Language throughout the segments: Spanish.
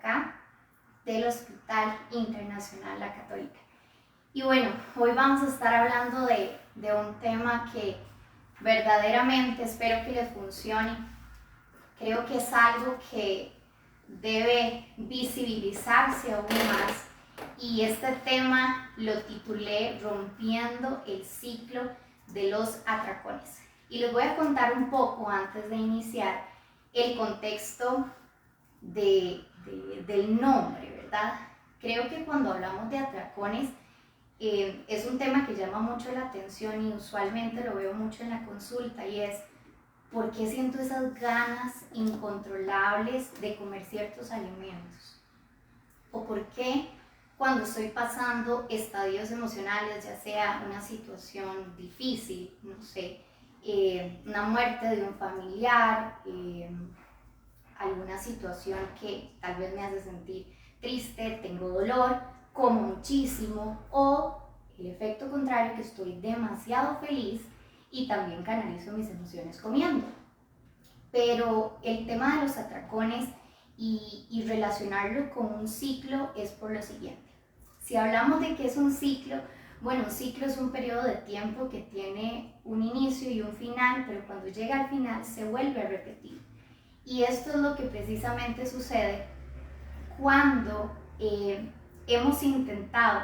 acá del Hospital Internacional La Católica. Y bueno, hoy vamos a estar hablando de un tema que verdaderamente espero que les funcione. Creo que es algo que debe visibilizarse aún más, y este tema lo titulé Rompiendo el ciclo de los atracones. Y les voy a contar un poco antes de iniciar el contexto del nombre, ¿verdad? Creo que cuando hablamos de atracones es un tema que llama mucho la atención, y usualmente lo veo mucho en la consulta, y es ¿por qué siento esas ganas incontrolables de comer ciertos alimentos? ¿O por qué cuando estoy pasando estadios emocionales, ya sea una situación difícil, no sé, una muerte de un familiar, alguna situación que tal vez me hace sentir triste, tengo dolor, como muchísimo, o el efecto contrario, que estoy demasiado feliz y también canalizo mis emociones comiendo? Pero el tema de los atracones y relacionarlo con un ciclo es por lo siguiente. Si hablamos de que es un ciclo, bueno, un ciclo es un periodo de tiempo que tiene un inicio y un final, pero cuando llega al final se vuelve a repetir. Y esto es lo que precisamente sucede cuando hemos intentado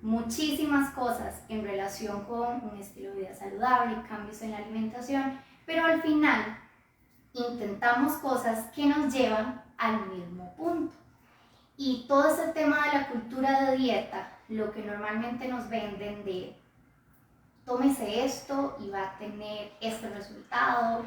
muchísimas cosas en relación con un estilo de vida saludable, cambios en la alimentación, pero al final intentamos cosas que nos llevan al mismo punto. Y todo ese tema de la cultura de dieta, lo que normalmente nos venden de tómese esto y va a tener este resultado,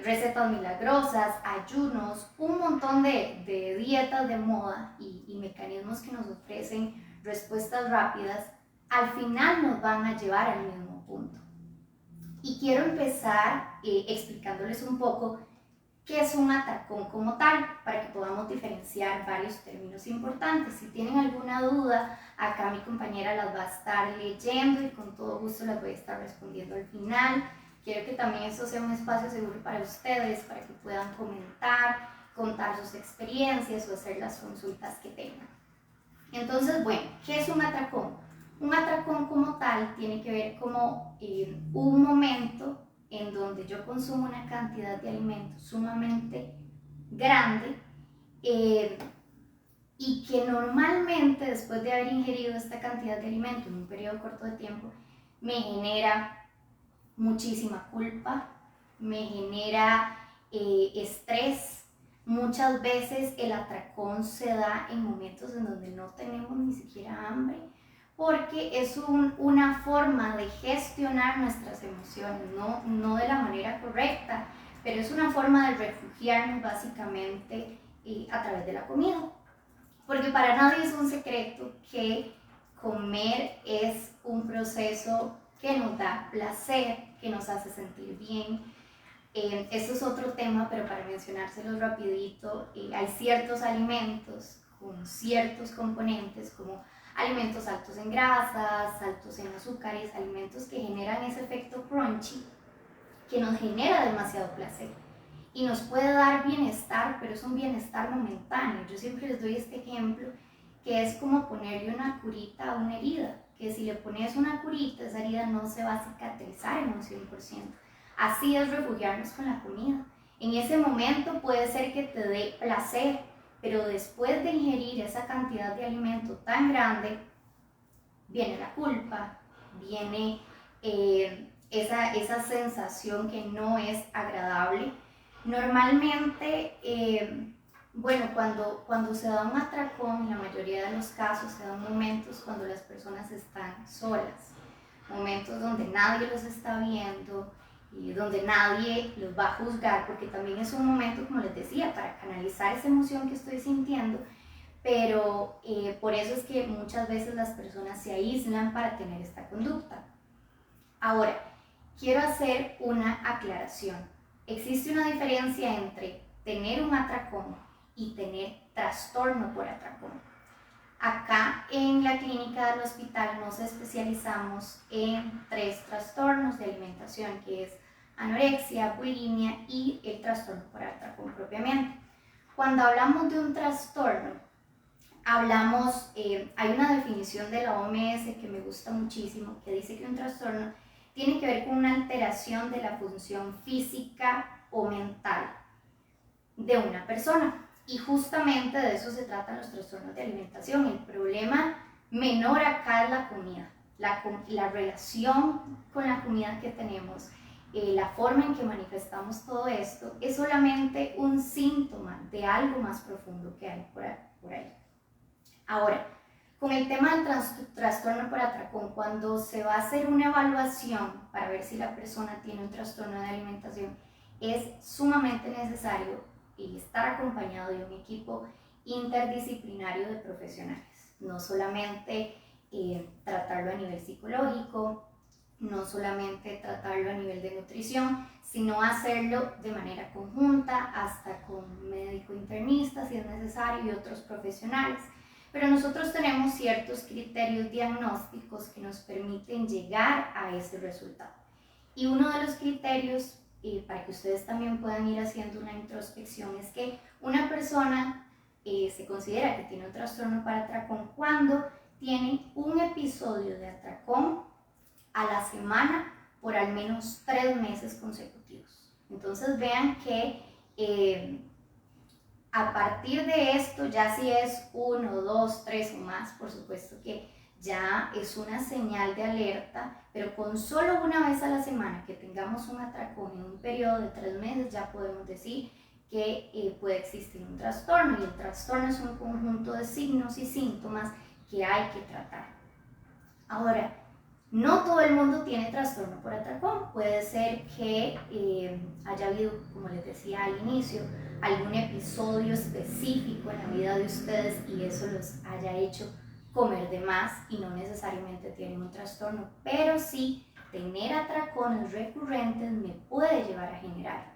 recetas milagrosas, ayunos, un montón de dietas de moda y mecanismos que nos ofrecen respuestas rápidas, al final nos van a llevar al mismo punto. Y quiero empezar explicándoles un poco qué es un atracón como tal, para que podamos diferenciar varios términos importantes. Si tienen alguna duda, acá mi compañera las va a estar leyendo y con todo gusto las voy a estar respondiendo al final. Quiero que también eso sea un espacio seguro para ustedes, para que puedan comentar, contar sus experiencias o hacer las consultas que tengan. Entonces, bueno, ¿qué es un atracón? Un atracón como tal tiene que ver como un momento en donde yo consumo una cantidad de alimentos sumamente grande y que normalmente después de haber ingerido esta cantidad de alimentos en un periodo corto de tiempo me genera muchísima culpa, me genera estrés. Muchas veces el atracón se da en momentos en donde no tenemos ni siquiera hambre, porque es una forma de gestionar nuestras emociones, no de la manera correcta, pero es una forma de refugiarnos básicamente a través de la comida. Porque para nadie es un secreto que comer es un proceso que nos da placer, que nos hace sentir bien. Esto es otro tema, pero para mencionárselos rapidito, hay ciertos alimentos con ciertos componentes, como alimentos altos en grasas, altos en azúcares, alimentos que generan ese efecto crunchy, que nos genera demasiado placer y nos puede dar bienestar, pero es un bienestar momentáneo. Yo siempre les doy este ejemplo, que es como ponerle una curita a una herida, que si le pones una curita, esa herida no se va a cicatrizar en un 100%. Así es refugiarnos con la comida. En ese momento puede ser que te dé placer, pero después de ingerir esa cantidad de alimento tan grande, viene la culpa, viene esa sensación que no es agradable. Normalmente, bueno, cuando se da un atracón, en la mayoría de los casos se dan momentos cuando las personas están solas, momentos donde nadie los está viendo y donde nadie los va a juzgar, porque también es un momento, como les decía, para canalizar esa emoción que estoy sintiendo, pero por eso es que muchas veces las personas se aíslan para tener esta conducta. Ahora, quiero hacer una aclaración. Existe una diferencia entre tener un atracón y tener trastorno por atracón. Acá en la clínica del hospital nos especializamos en 3 trastornos de alimentación, que es anorexia, bulimia y el trastorno por atracón propiamente. Cuando hablamos de un trastorno, hablamos, hay una definición de la OMS que me gusta muchísimo, que dice que un trastorno tiene que ver con una alteración de la función física o mental de una persona. Y justamente de eso se tratan los trastornos de alimentación. El problema menor acá es la comida, la relación con la comida que tenemos, la forma en que manifestamos todo esto es solamente un síntoma de algo más profundo que hay por ahí. Ahora, con el tema del trastorno por atracón, cuando se va a hacer una evaluación para ver si la persona tiene un trastorno de alimentación, es sumamente necesario estar acompañado de un equipo interdisciplinario de profesionales. No solamente tratarlo a nivel psicológico, no solamente tratarlo a nivel de nutrición, sino hacerlo de manera conjunta, hasta con médico internista si es necesario y otros profesionales. Pero nosotros tenemos ciertos criterios diagnósticos que nos permiten llegar a ese resultado. Y uno de los criterios, para que ustedes también puedan ir haciendo una introspección, es que una persona se considera que tiene un trastorno para atracón cuando tiene un episodio de atracón a la semana por al menos 3 meses consecutivos. Entonces vean que a partir de esto, ya si es 1, 2, 3 o más, por supuesto que ya es una señal de alerta, pero con solo una vez a la semana que tengamos un atracón en un periodo de 3 meses, ya podemos decir que puede existir un trastorno, y el trastorno es un conjunto de signos y síntomas que hay que tratar. Ahora, no todo el mundo tiene trastorno por atracón. Puede ser que haya habido, como les decía al inicio, algún episodio específico en la vida de ustedes y eso los haya hecho comer de más y no necesariamente tienen un trastorno, pero sí tener atracones recurrentes me puede llevar a generar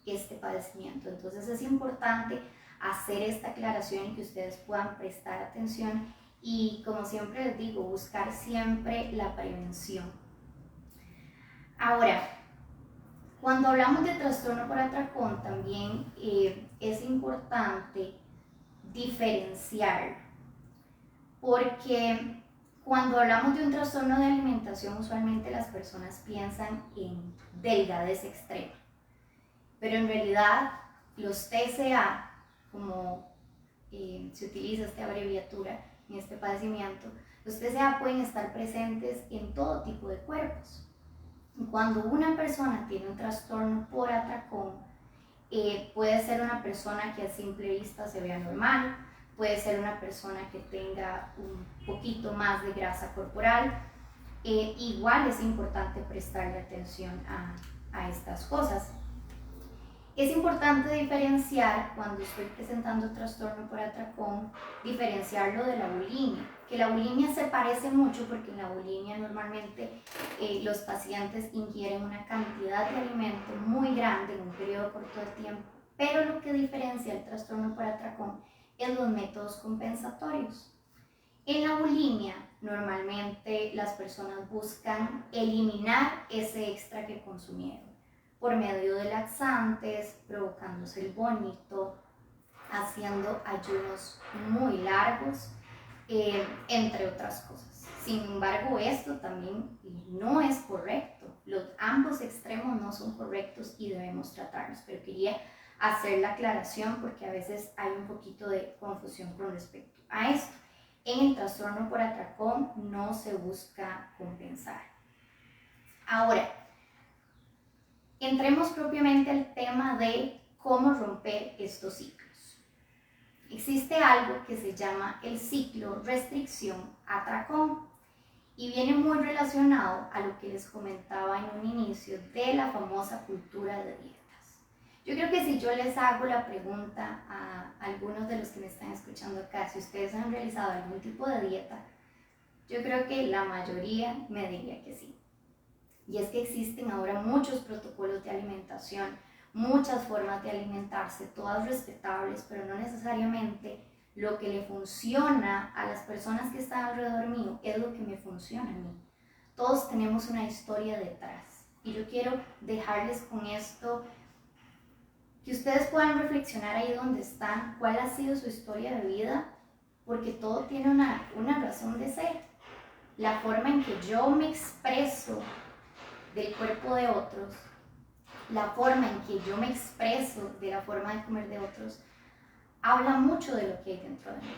este padecimiento. Entonces es importante hacer esta aclaración y que ustedes puedan prestar atención y, como siempre les digo, buscar siempre la prevención. Ahora, cuando hablamos de trastorno por atracón también es importante diferenciar, porque cuando hablamos de un trastorno de alimentación usualmente las personas piensan en delgadez extrema, pero en realidad los TCA, como se utiliza esta abreviatura en este padecimiento, los TCA pueden estar presentes en todo tipo de cuerpos. Cuando una persona tiene un trastorno por atracón, puede ser una persona que a simple vista se vea normal, puede ser una persona que tenga un poquito más de grasa corporal. Igual es importante prestarle atención a estas cosas. Es importante diferenciar, cuando estoy presentando trastorno por atracón, diferenciarlo de la bulimia, que la bulimia se parece mucho porque en la bulimia normalmente los pacientes ingieren una cantidad de alimento muy grande en un periodo corto de tiempo, pero lo que diferencia el trastorno por atracón es los métodos compensatorios. En la bulimia normalmente las personas buscan eliminar ese extra que consumieron por medio de laxantes, provocándose el vómito, haciendo ayunos muy largos, entre otras cosas. Sin embargo, esto también no es correcto. Ambos extremos no son correctos y debemos tratarlos, pero quería hacer la aclaración porque a veces hay un poquito de confusión con respecto a esto. En el trastorno por atracón no se busca compensar. Ahora, entremos propiamente al tema de cómo romper estos ciclos. Existe algo que se llama el ciclo restricción-atracón y viene muy relacionado a lo que les comentaba en un inicio de la famosa cultura de dietas. Yo creo que si yo les hago la pregunta a algunos de los que me están escuchando acá, si ustedes han realizado algún tipo de dieta, yo creo que la mayoría me diría que sí. Y es que existen ahora muchos protocolos de alimentación, muchas formas de alimentarse, todas respetables, pero no necesariamente lo que le funciona a las personas que están alrededor mío es lo que me funciona a mí. Todos tenemos una historia detrás. Y yo quiero dejarles con esto que ustedes puedan reflexionar ahí donde están, cuál ha sido su historia de vida, porque todo tiene una razón de ser. La forma en que yo me expreso del cuerpo de otros, la forma en que yo me expreso de la forma de comer de otros, habla mucho de lo que hay dentro de mí.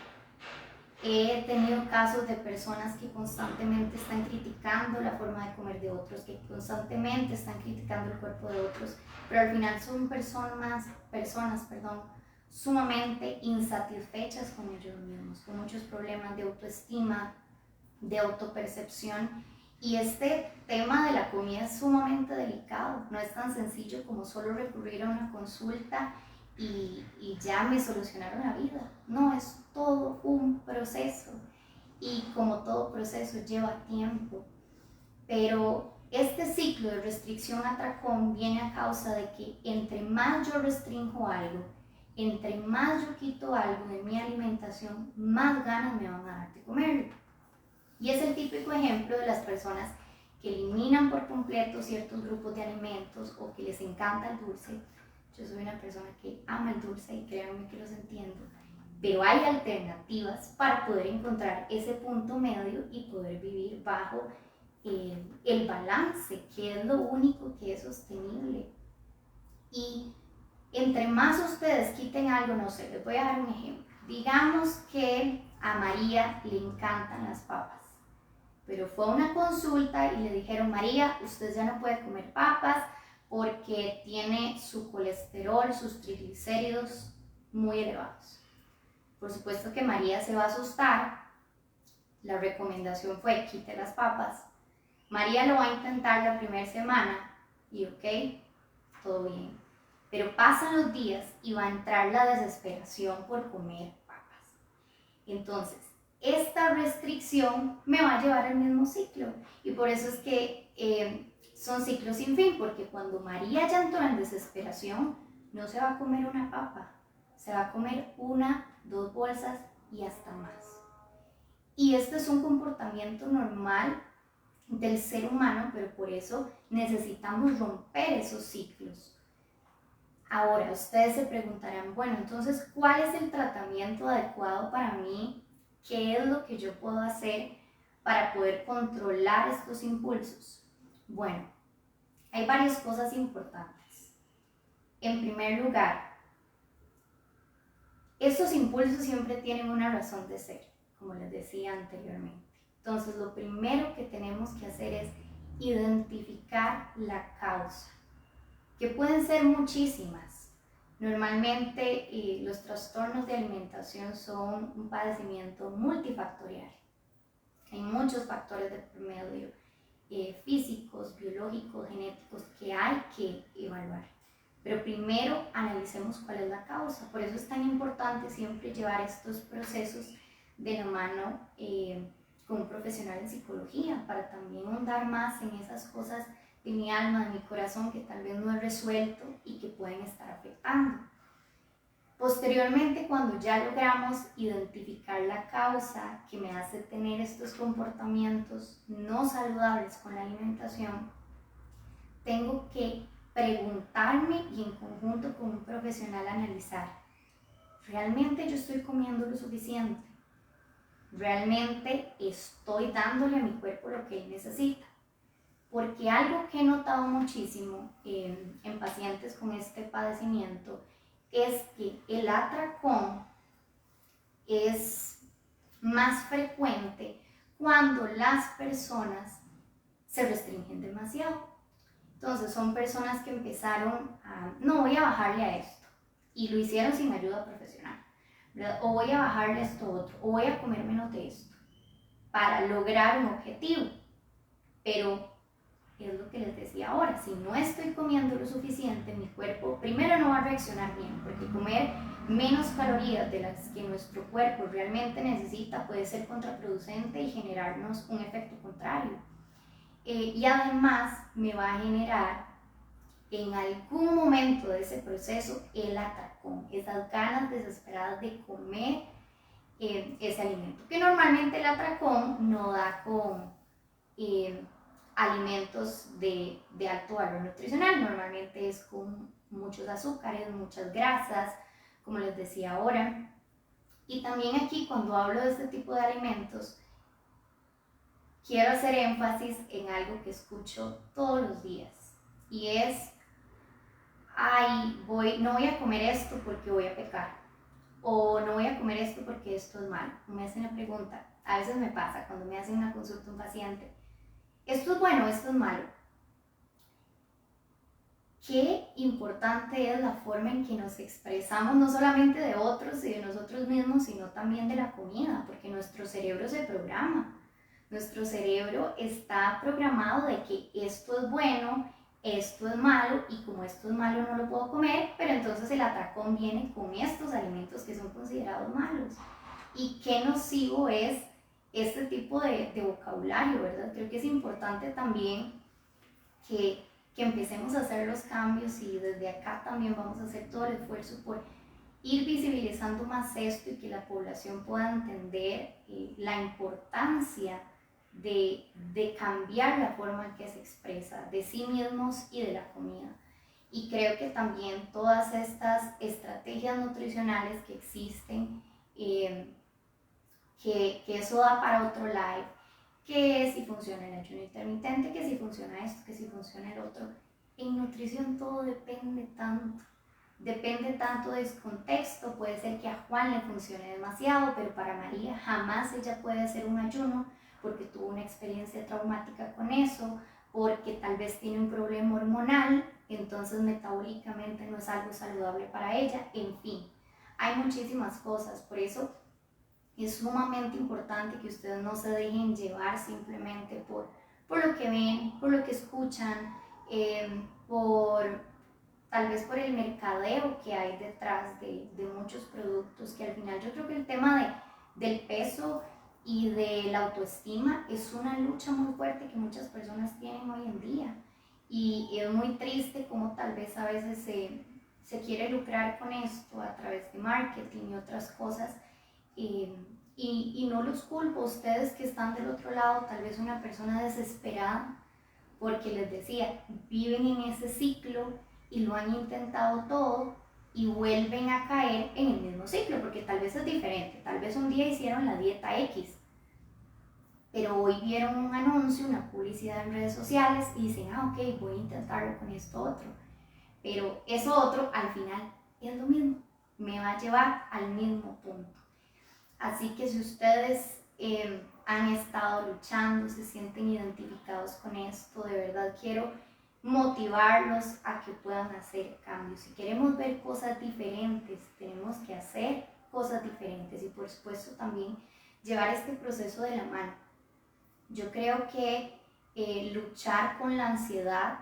He tenido casos de personas que constantemente están criticando la forma de comer de otros, que constantemente están criticando el cuerpo de otros, pero al final son personas, sumamente insatisfechas con ellos mismos, con muchos problemas de autoestima, de autopercepción. Y este tema de la comida es sumamente delicado, no es tan sencillo como solo recurrir a una consulta y ya me solucionaron la vida. No, es todo un proceso y como todo proceso lleva tiempo. Pero este ciclo de restricción-atracón viene a causa de que entre más yo restringo algo, entre más yo quito algo de mi alimentación, más ganas me van a dar de comerlo. Y es el típico ejemplo de las personas que eliminan por completo ciertos grupos de alimentos o que les encanta el dulce. Yo soy una persona que ama el dulce y créanme que los entiendo, pero hay alternativas para poder encontrar ese punto medio y poder vivir bajo el balance, que es lo único que es sostenible. Y entre más ustedes quiten algo, no sé, les voy a dar un ejemplo. Digamos que a María le encantan las papas, pero fue a una consulta y le dijeron: María, usted ya no puede comer papas porque tiene su colesterol, sus triglicéridos muy elevados. Por supuesto que María se va a asustar. La recomendación fue: quite las papas. María lo va a intentar la primera semana y ok, todo bien. Pero pasan los días y va a entrar la desesperación por comer papas. Entonces, esta restricción me va a llevar al mismo ciclo. Y por eso es que son ciclos sin fin, porque cuando María ya entró en desesperación, no se va a comer una papa, se va a comer 1, 2 bolsas y hasta más. Y este es un comportamiento normal del ser humano, pero por eso necesitamos romper esos ciclos. Ahora, ustedes se preguntarán, bueno, entonces, ¿cuál es el tratamiento adecuado para mí? ¿Qué es lo que yo puedo hacer para poder controlar estos impulsos? Bueno, hay varias cosas importantes. En primer lugar, estos impulsos siempre tienen una razón de ser, como les decía anteriormente. Entonces, lo primero que tenemos que hacer es identificar la causa, que pueden ser muchísimas. Normalmente los trastornos de alimentación son un padecimiento multifactorial. Hay muchos factores de por medio, físicos, biológicos, genéticos, que hay que evaluar. Pero primero analicemos cuál es la causa. Por eso es tan importante siempre llevar estos procesos de la mano con un profesional en psicología, para también ahondar más en esas cosas de mi alma, de mi corazón, que tal vez no he resuelto y que pueden estar afectando. Posteriormente, cuando ya logramos identificar la causa que me hace tener estos comportamientos no saludables con la alimentación, tengo que preguntarme y en conjunto con un profesional analizar: ¿realmente yo estoy comiendo lo suficiente? ¿Realmente estoy dándole a mi cuerpo lo que él necesita? Porque algo que he notado muchísimo en pacientes con este padecimiento es que el atracón es más frecuente cuando las personas se restringen demasiado. Entonces son personas que empezaron a, no, voy a bajarle a esto, y lo hicieron sin ayuda profesional, ¿verdad? O voy a bajarle esto otro, o voy a comer menos de esto, para lograr un objetivo. Pero es lo que les decía ahora: si no estoy comiendo lo suficiente, mi cuerpo primero no va a reaccionar bien, porque comer menos calorías de las que nuestro cuerpo realmente necesita puede ser contraproducente y generarnos un efecto contrario. Y además me va a generar en algún momento de ese proceso el atracón, esas ganas desesperadas de comer ese alimento, que normalmente el atracón no da con alimentos de alto valor nutricional, normalmente es con muchos azúcares, muchas grasas, como les decía ahora. Y también aquí cuando hablo de este tipo de alimentos, quiero hacer énfasis en algo que escucho todos los días y es, ay, no voy a comer esto porque voy a pecar, o no voy a comer esto porque esto es malo. Me hacen la pregunta, a veces me pasa cuando me hacen una consulta un paciente, esto es bueno, esto es malo. Qué importante es la forma en que nos expresamos, no solamente de otros y de nosotros mismos, sino también de la comida, porque nuestro cerebro se programa. Nuestro cerebro está programado de que esto es bueno, esto es malo, y como esto es malo no lo puedo comer, pero entonces el atracón viene con estos alimentos que son considerados malos. Y qué nocivo es este tipo de vocabulario, ¿verdad? Creo que es importante también que empecemos a hacer los cambios, y desde acá también vamos a hacer todo el esfuerzo por ir visibilizando más esto y que la población pueda entender la importancia de cambiar la forma en que se expresa de sí mismos y de la comida. Y creo que también todas estas estrategias nutricionales que existen, que eso da para otro live, que si funciona el ayuno intermitente, que si funciona esto, que si funciona el otro. En nutrición todo depende tanto de su contexto. Puede ser que a Juan le funcione demasiado, pero para María jamás ella puede hacer un ayuno porque tuvo una experiencia traumática con eso, porque tal vez tiene un problema hormonal, entonces metabólicamente no es algo saludable para ella. En fin, hay muchísimas cosas. Por eso es sumamente importante que ustedes no se dejen llevar simplemente por lo que ven, por lo que escuchan, tal vez por el mercadeo que hay detrás de muchos productos, que al final yo creo que el tema del peso y de la autoestima es una lucha muy fuerte que muchas personas tienen hoy en día. Y es muy triste como tal vez a veces se quiere lucrar con esto a través de marketing y otras cosas. Y no los culpo, ustedes que están del otro lado, tal vez una persona desesperada, porque les decía, viven en ese ciclo y lo han intentado todo y vuelven a caer en el mismo ciclo, porque tal vez es diferente, tal vez un día hicieron la dieta X, pero hoy vieron un anuncio, una publicidad en redes sociales y dicen, ok, voy a intentarlo con esto otro, pero eso otro al final es lo mismo, me va a llevar al mismo punto. Así que si ustedes han estado luchando, se sienten identificados con esto, de verdad quiero motivarlos a que puedan hacer cambios. Si queremos ver cosas diferentes, tenemos que hacer cosas diferentes y por supuesto también llevar este proceso de la mano. Yo creo que luchar con la ansiedad,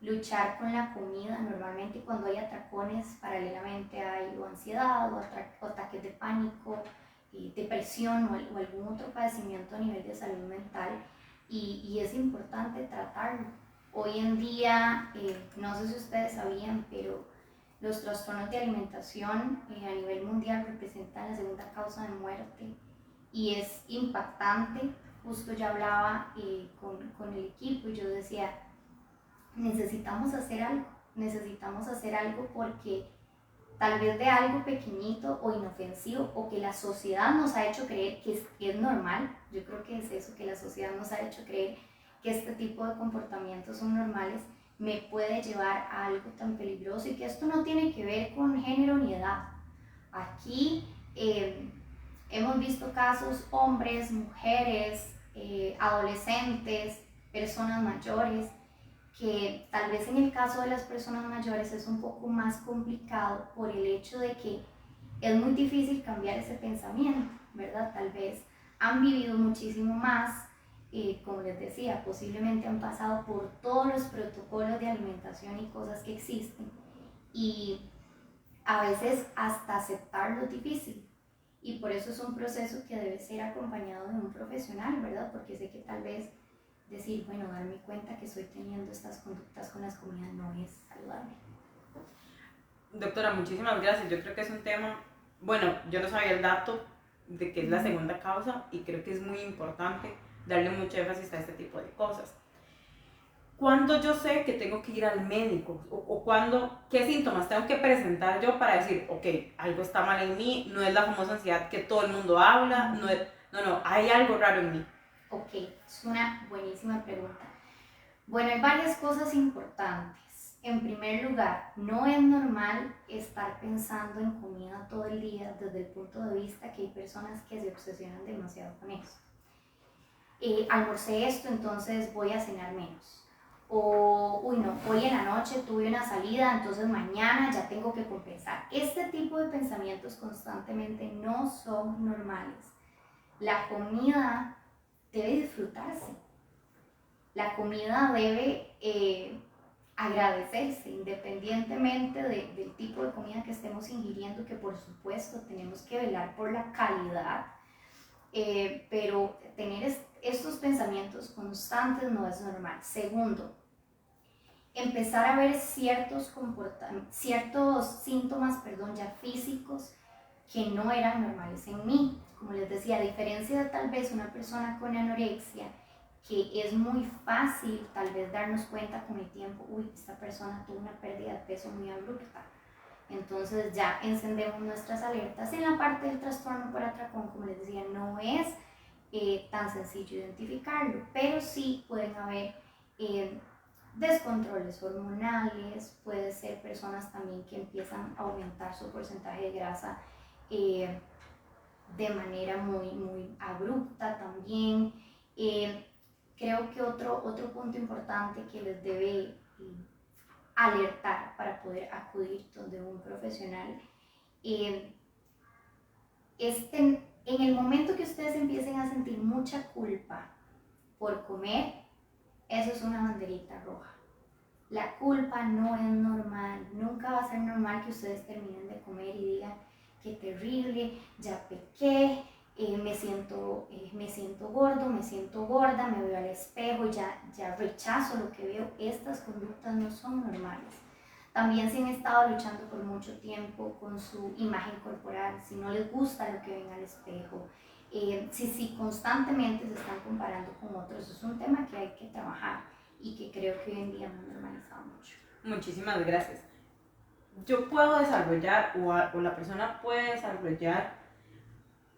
luchar con la comida, normalmente cuando hay atracones paralelamente hay o ansiedad o ataques de pánico, depresión o algún otro padecimiento a nivel de salud mental, y es importante tratarlo. Hoy en día, no sé si ustedes sabían, pero los trastornos de alimentación a nivel mundial representan la segunda causa de muerte y es impactante. Justo yo hablaba con el equipo y yo decía, necesitamos hacer algo porque tal vez de algo pequeñito o inofensivo o que la sociedad nos ha hecho creer que es normal. Yo creo que es eso, que la sociedad nos ha hecho creer que este tipo de comportamientos son normales, me puede llevar a algo tan peligroso, y que esto no tiene que ver con género ni edad. Aquí hemos visto casos, hombres, mujeres, adolescentes, personas mayores, que tal vez en el caso de las personas mayores es un poco más complicado por el hecho de que es muy difícil cambiar ese pensamiento, ¿verdad? Tal vez han vivido muchísimo más, como les decía, posiblemente han pasado por todos los protocolos de alimentación y cosas que existen, y a veces hasta aceptarlo es difícil. Y por eso es un proceso que debe ser acompañado de un profesional, ¿verdad? Porque sé que tal vez decir, bueno, darme cuenta que estoy teniendo estas conductas con las comidas no es saludable. Doctora, muchísimas gracias. Yo creo que es un tema, bueno, yo no sabía el dato de que es la segunda causa y creo que es muy importante darle mucho énfasis a este tipo de cosas. ¿cuándo yo sé que tengo que ir al médico? O cuándo, qué síntomas tengo que presentar yo para decir, ok, algo está mal en mí, no es la famosa ansiedad que todo el mundo habla, no, hay algo raro en mí. Ok, es una buenísima pregunta. Bueno, hay varias cosas importantes. En primer lugar, no es normal estar pensando en comida todo el día desde el punto de vista que hay personas que se obsesionan demasiado con eso. Almorcé esto, entonces voy a cenar menos. O, uy no, hoy en la noche tuve una salida, entonces mañana ya tengo que compensar. Este tipo de pensamientos constantemente no son normales. La comida debe disfrutarse. La comida debe agradecerse independientemente del tipo de comida que estemos ingiriendo, que por supuesto tenemos que velar por la calidad, pero tener estos pensamientos constantes no es normal. Segundo, empezar a ver ciertos síntomas ya físicos que no eran normales en mí. Como les decía, a diferencia de tal vez una persona con anorexia, que es muy fácil tal vez darnos cuenta con el tiempo, uy, esta persona tuvo una pérdida de peso muy abrupta. Entonces ya encendemos nuestras alertas. En la parte del trastorno por atracón, como les decía, no es tan sencillo identificarlo, pero sí pueden haber descontroles hormonales, puede ser personas también que empiezan a aumentar su porcentaje de grasa de manera muy abrupta también. Creo que otro punto importante que les debe alertar para poder acudir donde un profesional en el momento que ustedes empiecen a sentir mucha culpa por comer, eso es una banderita roja. La culpa no es normal, nunca va a ser normal que ustedes terminen de comer y digan, qué terrible, ya pequé, me siento gordo, me siento gorda, me veo al espejo, ya rechazo lo que veo. Estas conductas no son normales. También si han estado luchando por mucho tiempo con su imagen corporal, si no les gusta lo que ven al espejo, si constantemente se están comparando con otros, es un tema que hay que trabajar y que creo que hoy en día hemos normalizado mucho. Muchísimas gracias. Yo puedo desarrollar o la persona puede desarrollar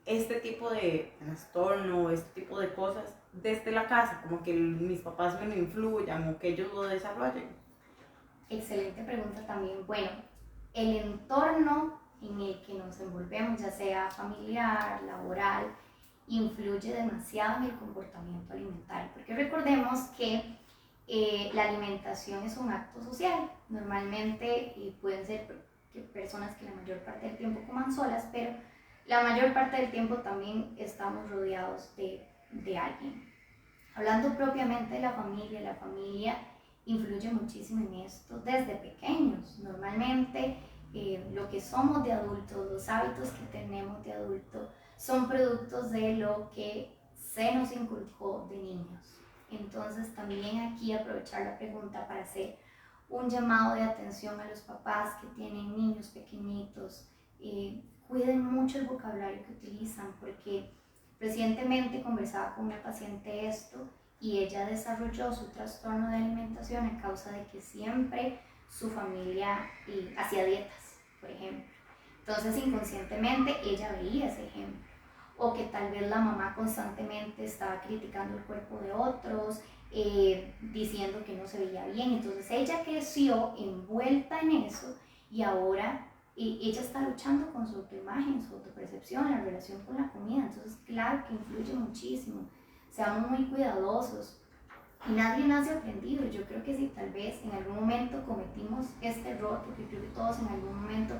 este tipo de trastorno, este tipo de cosas desde la casa, como que mis papás me lo influyan o que ellos lo desarrollen. Excelente pregunta también. Bueno, el entorno en el que nos envolvemos, ya sea familiar, laboral, influye demasiado en el comportamiento alimentario, porque recordemos que la alimentación es un acto social. Normalmente pueden ser personas que la mayor parte del tiempo coman solas, pero la mayor parte del tiempo también estamos rodeados de alguien. Hablando propiamente de la familia influye muchísimo en esto desde pequeños. Normalmente lo que somos de adultos, los hábitos que tenemos de adultos, son productos de lo que se nos inculcó de niños. Entonces también aquí aprovechar la pregunta para hacer un llamado de atención a los papás que tienen niños pequeñitos. Cuiden mucho el vocabulario que utilizan, porque recientemente conversaba con una paciente esto y ella desarrolló su trastorno de alimentación a causa de que siempre su familia hacía dietas, por ejemplo. Entonces inconscientemente ella veía ese ejemplo. O que tal vez la mamá constantemente estaba criticando el cuerpo de otros, diciendo que no se veía bien. Entonces ella creció envuelta en eso y ahora ella está luchando con su autoimagen, su autopercepción, la relación con la comida. Entonces claro que influye muchísimo. Seamos muy cuidadosos. Y nadie nace aprendido. Yo creo que si tal vez en algún momento cometimos este error, porque creo que todos en algún momento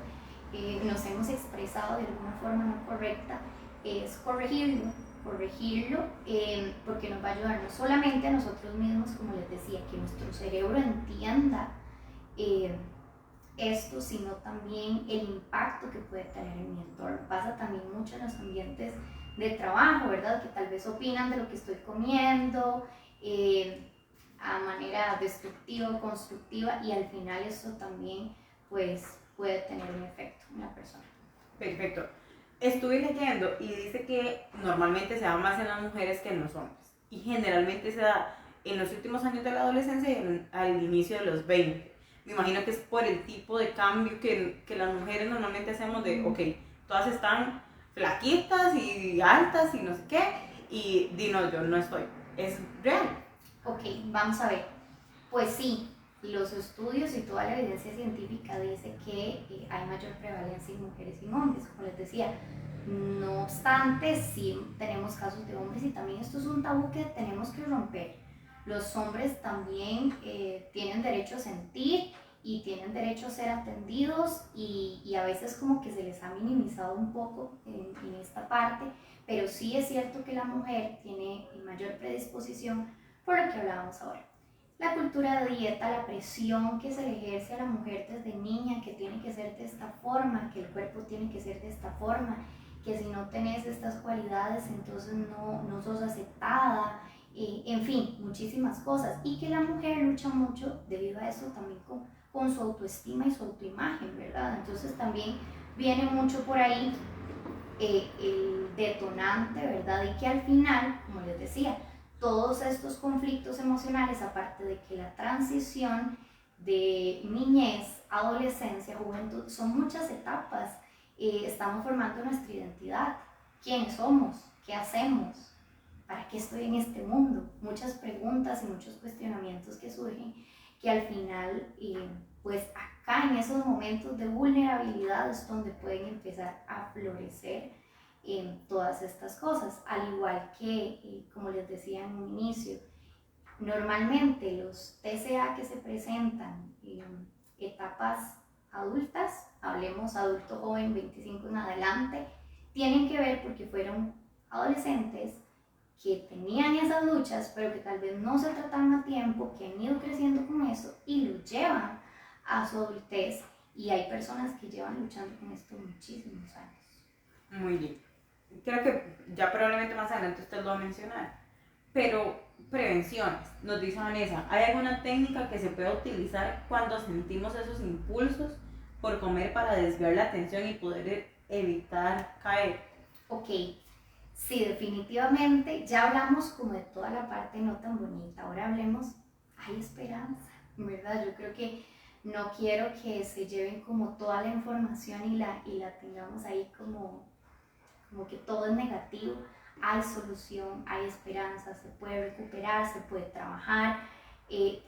nos hemos expresado de alguna forma no correcta, es corregirlo, porque nos va a ayudar no solamente a nosotros mismos, como les decía, que nuestro cerebro entienda esto, sino también el impacto que puede tener en mi entorno. Pasa también mucho en los ambientes de trabajo, ¿verdad? Que tal vez opinan de lo que estoy comiendo a manera destructiva o constructiva, y al final esto también pues puede tener un efecto en la persona. Perfecto. Estuve leyendo y dice que normalmente se da más en las mujeres que en los hombres. Y generalmente se da en los últimos años de la adolescencia y al inicio de los 20. Me imagino que es por el tipo de cambio que las mujeres normalmente hacemos de, ok, todas están flaquitas y altas y no sé qué, y no, yo no estoy. Es real. Ok, vamos a ver. Pues sí, los estudios y toda la evidencia científica dice que hay mayor prevalencia en mujeres y en hombres, como les decía. No obstante, sí tenemos casos de hombres y también esto es un tabú que tenemos que romper. Los hombres también tienen derecho a sentir y tienen derecho a ser atendidos y a veces como que se les ha minimizado un poco en esta parte, pero sí es cierto que la mujer tiene mayor predisposición por lo que hablábamos ahora. La cultura de dieta, la presión que se le ejerce a la mujer desde niña, que tiene que ser de esta forma, que el cuerpo tiene que ser de esta forma, que si no tenés estas cualidades entonces no sos aceptada, en fin, muchísimas cosas. Y que la mujer lucha mucho debido a eso también con su autoestima y su autoimagen, ¿verdad? Entonces también viene mucho por ahí el detonante, ¿verdad? Y que al final, como les decía, todos estos conflictos emocionales, aparte de que la transición de niñez, adolescencia, juventud, son muchas etapas. Estamos formando nuestra identidad. ¿Quiénes somos? ¿Qué hacemos? ¿Para qué estoy en este mundo? Muchas preguntas y muchos cuestionamientos que surgen que al final, pues acá en esos momentos de vulnerabilidad es donde pueden empezar a florecer todas estas cosas, al igual que, como les decía en un inicio, normalmente los TCA que se presentan en etapas adultas, hablemos adulto joven 25 en adelante, tienen que ver porque fueron adolescentes que tenían esas luchas, pero que tal vez no se trataban a tiempo, que han ido creciendo con eso y lo llevan a su adultez. Y hay personas que llevan luchando con esto muchísimos años. Muy bien. Creo que ya probablemente más adelante usted lo va a mencionar. Pero prevenciones, nos dice Vanessa, ¿hay alguna técnica que se pueda utilizar cuando sentimos esos impulsos por comer para desviar la atención y poder evitar caer? Ok, sí, definitivamente, ya hablamos como de toda la parte no tan bonita, ahora hablemos, hay esperanza, ¿verdad? Yo creo que no quiero que se lleven como toda la información y la tengamos ahí como que todo es negativo. Hay solución, hay esperanza, se puede recuperar, se puede trabajar.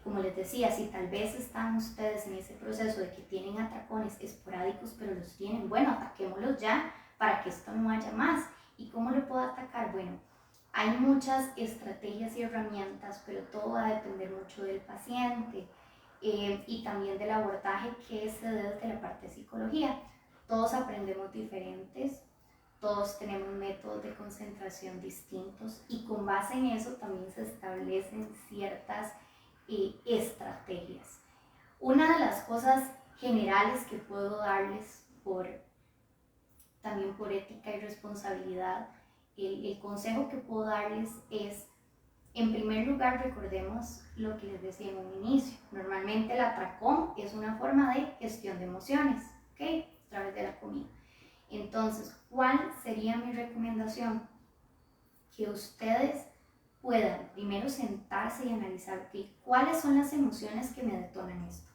Como les decía, si tal vez están ustedes en ese proceso de que tienen atracones esporádicos, pero los tienen, bueno, ataquémoslos ya para que esto no haya más. ¿Y cómo lo puedo atacar? Bueno, hay muchas estrategias y herramientas, pero todo va a depender mucho del paciente y también del abordaje que se dé desde la parte de psicología. Todos aprendemos diferentes, todos tenemos métodos de concentración distintos y con base en eso también se establecen ciertas estrategias. Una de las cosas generales que puedo darles también por ética y responsabilidad, el consejo que puedo darles es, en primer lugar, recordemos lo que les decía en un inicio. Normalmente el atracón es una forma de gestión de emociones, ¿ok? A través de la comida. Entonces, ¿cuál sería mi recomendación? Que ustedes puedan primero sentarse y analizar, ¿okay? ¿Cuáles son las emociones que me detonan esto?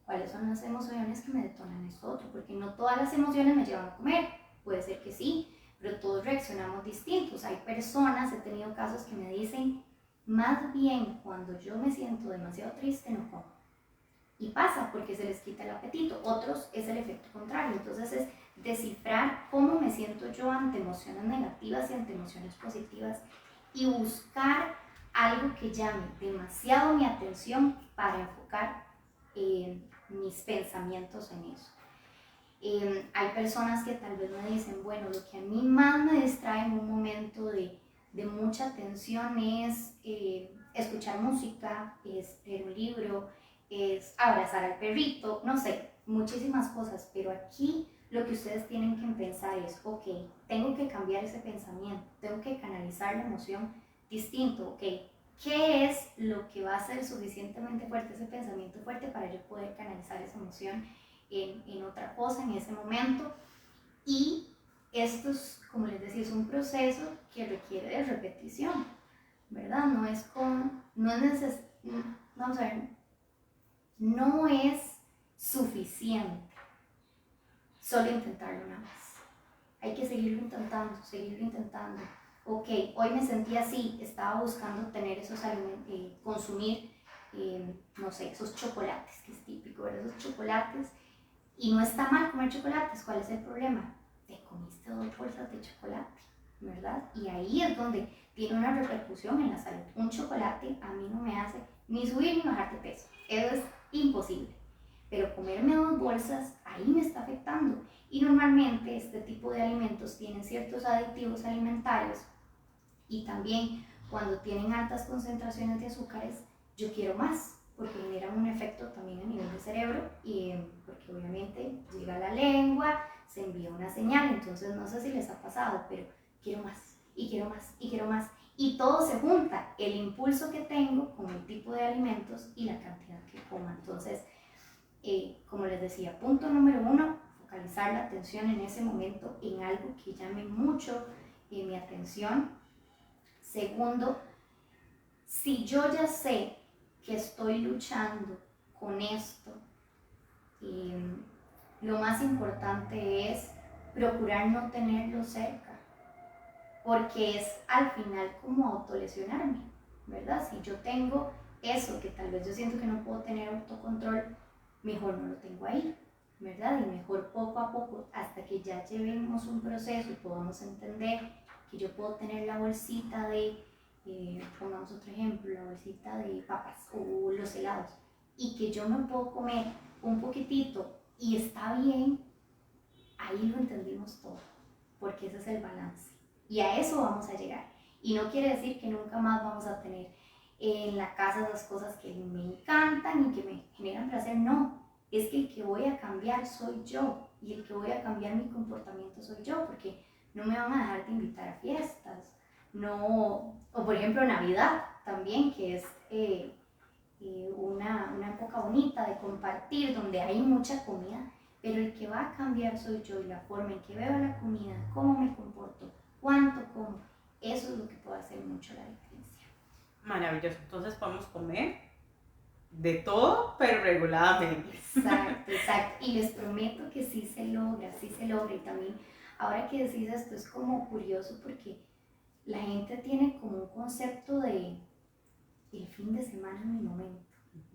¿Cuáles son las emociones que me detonan esto otro? Porque no todas las emociones me llevan a comer. Puede ser que sí, pero todos reaccionamos distintos. Hay personas, he tenido casos que me dicen, más bien cuando yo me siento demasiado triste no como. Y pasa porque se les quita el apetito. Otros es el efecto contrario. Entonces es descifrar cómo me siento yo ante emociones negativas y ante emociones positivas y buscar algo que llame demasiado mi atención para enfocar mis pensamientos en eso. Hay personas que tal vez me dicen, bueno, lo que a mí más me distrae en un momento de mucha tensión es escuchar música, es leer un libro, es abrazar al perrito, no sé, muchísimas cosas, pero aquí lo que ustedes tienen que pensar es, ok, tengo que cambiar ese pensamiento, tengo que canalizar la emoción distinto, ok, ¿qué es lo que va a ser suficientemente fuerte, ese pensamiento fuerte para yo poder canalizar esa emoción en otra cosa en ese momento? Y esto es, como les decía, es un proceso que requiere de repetición. ¿verdad? Vamos a ver, no es suficiente solo intentarlo una vez. Hay que seguirlo intentando, seguirlo intentando. Ok, hoy me sentí así, estaba buscando tener esos alimentos, consumir, no sé, esos chocolates, que es típico, ¿verdad? Esos chocolates. Y no está mal comer chocolates, ¿cuál es el problema? Te comiste 2 bolsas de chocolate, ¿verdad? Y ahí es donde tiene una repercusión en la salud. Un chocolate a mí no me hace ni subir ni bajar de peso, eso es imposible. Pero comerme 2 bolsas, ahí me está afectando. Y normalmente este tipo de alimentos tienen ciertos aditivos alimentarios y también cuando tienen altas concentraciones de azúcares, yo quiero más, porque generan un efecto también a nivel de cerebro y porque obviamente llega a la lengua, se envía una señal, entonces no sé si les ha pasado, pero quiero más y quiero más y quiero más. Y todo se junta, el impulso que tengo con el tipo de alimentos y la cantidad que como. Entonces, como les decía, punto número 1, focalizar la atención en ese momento en algo que llame mucho mi atención. Segundo, si yo ya sé que estoy luchando con esto, lo más importante es procurar no tenerlo cerca, porque es al final como autolesionarme, ¿verdad? Si yo tengo eso que tal vez yo siento que no puedo tener autocontrol, mejor no lo tengo ahí, ¿verdad? Y mejor poco a poco, hasta que ya llevemos un proceso y podamos entender que yo puedo tener la bolsita de, pongamos otro ejemplo, la bolsita de papas o los helados, y que yo me puedo comer un poquitito y está bien, ahí lo entendimos todo, porque ese es el balance. Y a eso vamos a llegar. Y no quiere decir que nunca más vamos a tener en la casa esas cosas que me encantan y que me generan placer. No, es que el que voy a cambiar soy yo. Y el que voy a cambiar mi comportamiento soy yo, porque no me van a dejar de invitar a fiestas. No, o por ejemplo Navidad también, que es una época bonita de compartir, donde hay mucha comida, pero el que va a cambiar soy yo y la forma en que veo la comida, cómo me comporto, cuánto como, eso es lo que puede hacer mucho la diferencia. Maravilloso, entonces podemos comer de todo, pero reguladamente. Exacto, exacto, y les prometo que sí se logra, sí se logra. Y también, ahora que decís esto, es como curioso porque la gente tiene como un concepto de el fin de semana es mi momento.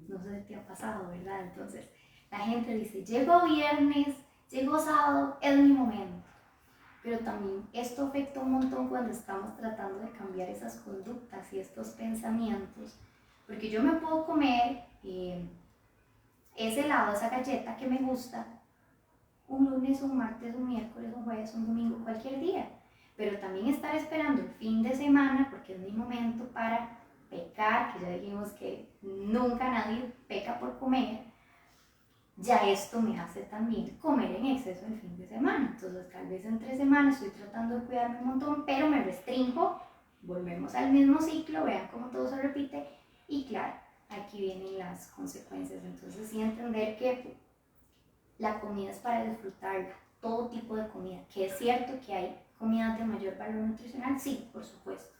No sé si te ha pasado, ¿verdad? Entonces, la gente dice, llegó viernes, llegó sábado, es mi momento. Pero también esto afecta un montón cuando estamos tratando de cambiar esas conductas y estos pensamientos. Porque yo me puedo comer ese helado, esa galleta que me gusta, un lunes, un martes, un miércoles, un jueves, un domingo, cualquier día. Pero también estar esperando el fin de semana, porque es mi momento para pecar, que ya dijimos que nunca nadie peca por comer, ya esto me hace también comer en exceso el fin de semana. Entonces tal vez entre semanas estoy tratando de cuidarme un montón, pero me restringo, volvemos al mismo ciclo, vean cómo todo se repite y claro, aquí vienen las consecuencias. Entonces sí entender que la comida es para disfrutarla, todo tipo de comida, que es cierto que hay comidas de mayor valor nutricional, sí, por supuesto,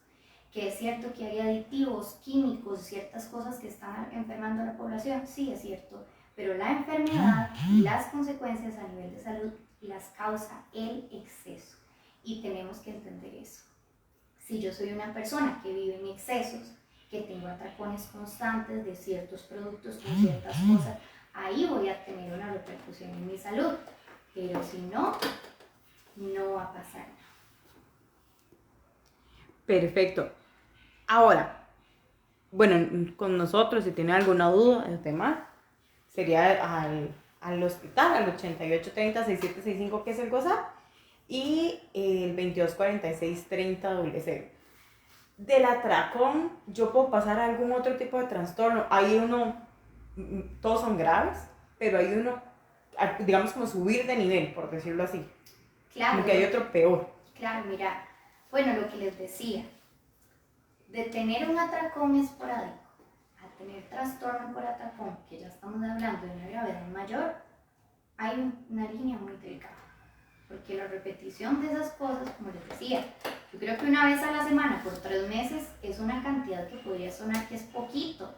que es cierto que hay aditivos, químicos, ciertas cosas que están enfermando a la población, sí, es cierto, pero la enfermedad y las consecuencias a nivel de salud las causa el exceso y tenemos que entender eso. Si yo soy una persona que vive en excesos, que tengo atracones constantes de ciertos productos con ciertas cosas, ahí voy a tener una repercusión en mi salud, pero si no, no va a pasar nada. Perfecto. Ahora, bueno, con nosotros, si tiene alguna duda del tema, sería al hospital, al 8830-6765, que es el WhatsApp, y el 2246-3000. Del atracón, yo puedo pasar a algún otro tipo de trastorno. Hay uno, todos son graves, pero hay uno, digamos, como subir de nivel, por decirlo así. Claro. Como que hay otro peor. Claro, mira, bueno, lo que les decía, de tener un atracón esporádico a tener trastorno por atracón, que ya estamos hablando de una gravedad mayor, hay una línea muy delicada. Porque la repetición de esas cosas, como les decía, Yo creo que una vez a la semana por 3 meses es una cantidad que podría sonar que es poquito,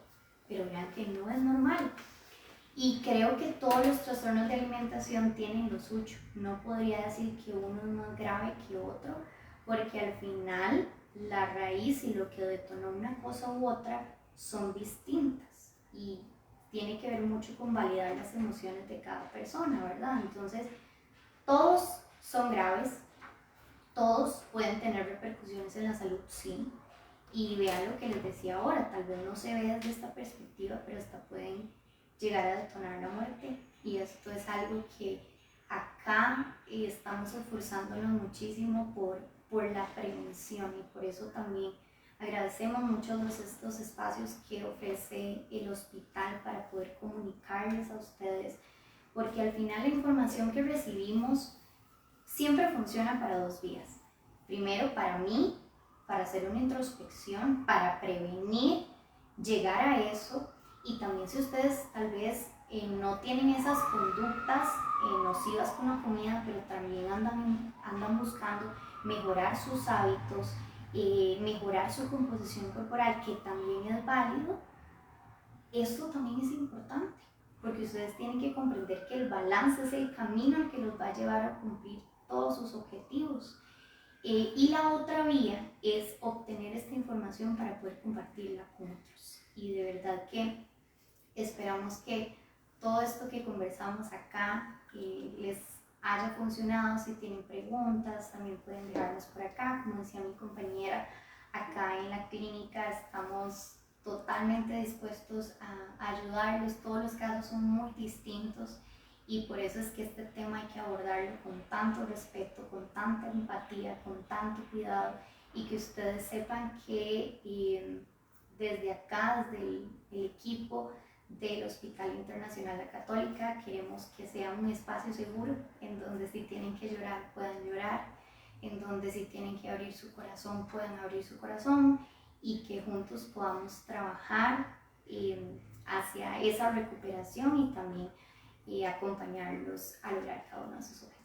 pero vean que no es normal. Y creo que todos los trastornos de alimentación tienen lo suyo. No podría decir que uno es más grave que otro, porque al final la raíz y lo que detonó una cosa u otra son distintas. Y tiene que ver mucho con validar las emociones de cada persona, ¿verdad? Entonces, todos son graves, todos pueden tener repercusiones en la salud, sí. Y vean lo que les decía ahora, tal vez no se ve desde esta perspectiva, pero hasta pueden llegar a detonar la muerte. Y esto es algo que acá estamos esforzándonos muchísimo por la prevención, y por eso también agradecemos mucho estos espacios que ofrece el hospital para poder comunicarles a ustedes, porque al final la información que recibimos siempre funciona para 2 vías. Primero, para mí, para hacer una introspección, para prevenir, llegar a eso, y también si ustedes tal vez no tienen esas conductas nocivas con la comida, pero también andan buscando mejorar sus hábitos, mejorar su composición corporal, que también es válido, esto también es importante, porque ustedes tienen que comprender que el balance es el camino que los va a llevar a cumplir todos sus objetivos. Y la otra vía es obtener esta información para poder compartirla con otros. Y de verdad que esperamos que todo esto que conversamos acá les haya funcionado. Si tienen preguntas, también pueden dejarlas por acá. Como decía mi compañera, acá en la clínica estamos totalmente dispuestos a ayudarlos. Todos los casos son muy distintos, y por eso es que este tema hay que abordarlo con tanto respeto, con tanta empatía, con tanto cuidado, y que ustedes sepan que desde acá, desde el equipo del Hospital Internacional La Católica, queremos que sea un espacio seguro en donde si tienen que llorar puedan llorar, en donde si tienen que abrir su corazón puedan abrir su corazón, y que juntos podamos trabajar hacia esa recuperación, y también acompañarlos a lograr cada uno de sus objetivos.